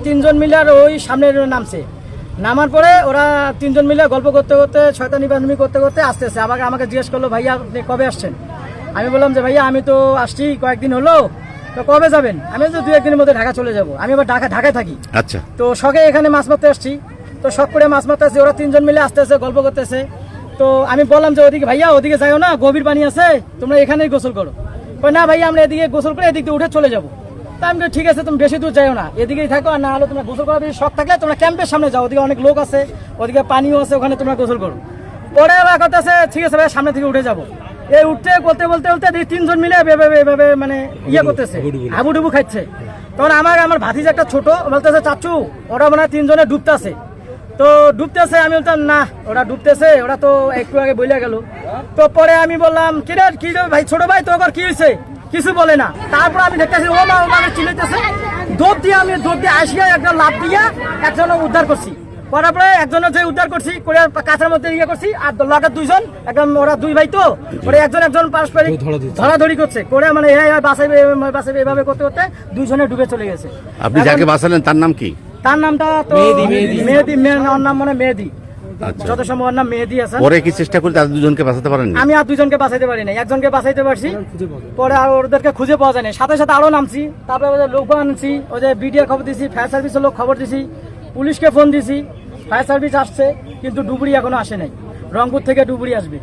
তিনজন মিলে আর ওই সামনে নামছে, নামার পরে ওরা তিনজন মিলে গল্প করতে করতে শয়তানি বান্ধবী করতে করতে আসতেছে। আমাকে জিজ্ঞেস করলো, ভাইয়া আপনি কবে আসছেন? আমি বললাম যে ভাইয়া আমি তো আসছি কয়েকদিন হলো, তো কবে যাবেন? আমি তো 2-1 দিনের মধ্যে ঢাকা চলে যাব। আমি আবার ঢাকায় থাকি। আচ্ছা। তো শখে এখানে মাছ মারতে আসছি, তো শখ করে মাছ মারতে আসছি। ওরা তিনজন মিলে আসতেছে, গল্প করতেছে। তো আমি বললাম যে ওদিকে ভাইয়া ওদিকে যাইও না, গভীর পানি আছে, তোমরা এখানেই গোসল করো। না ভাইয়া আমরা এদিকে গোসল করে এদিক দিয়ে উঠে চলে যাবো। তা আমি ঠিক আছে, তুমি বেশি দূর যাও না, এদিকেই থাকো। আর না হলে তোমরা গোসল করার বেশি শখ থাকলে তোমরা ক্যাম্পের সামনে যাও, ওদিকে অনেক লোক আছে, ওদিকে পানিও আছে, ওখানে তোমরা গোসল করো। পরে ওরা কথা আছে ঠিক আছে ভাই সামনে থেকে উঠে যাবো। এই উঠতে বলতে বলতে বলতে তিনজন মিলে এভাবে মানে ইয়ে করতেছে, হাবুডুবু খাচ্ছে। তখন আমার ভাতিজা একটা ছোট বলতেছে, চাচু ওরা মানে তিনজনে ডুবতেছে। তো ডুবতেছে, আমি বলতাম না ওরা ডুবতেছে, ওরা তো একটু আগে বইলা গেল। তো পরে আমি বললাম কি ভাই ছোট ভাই তোর কি হয়েছে? কিছু বলে না। তারপর আমি দেখতেছি ও মা চিল্লাইতেছে, দৌড় দিয়ে আসিয়া একজন লাফ দিয়া একজন উদ্ধার করছি। করার পরে একজনের যে উদ্ধার করছি করে কাছের মধ্যে ইয়ে করছি, আর লগার দুইজন একদম ওরা দুই ভাই, তো ওরা একজন পারস্পরিক ধরাধরি করছে করে মানে বাঁচাইবে এভাবে করতে করতে দুইজনে ডুবে চলে গেছে। আপনি যাকে বাঁচালেন তার নাম কি? তার নামটা তো মেহেদি, ওর নাম মানে মেহেদি। যত সম্ভব ওর নাম মেহেদি আছে। পরে কি চেষ্টা করে তাদের দুজনকে বাঁচাতে পারেননি? আমি আর দুজনকে বাঁচাইতে পারি নাই, একজনকে বাঁচাইতে পারছি, পরে আর ওদেরকে খুঁজে পাওয়া যায় না। সাথে সাথে আরো নামছি, তারপরে ওদের লোক আনছি, ওই যে বিডিআর খবর দিছি, ফায়ার সার্ভিসের লোক খবর দিছি, পুলিশকে ফোন দিছি, ফায়ার সার্ভিস আসছে, কিন্তু ডুবুরি এখনো আসে নাই। রংপুর থেকে ডুবুরি আসবে।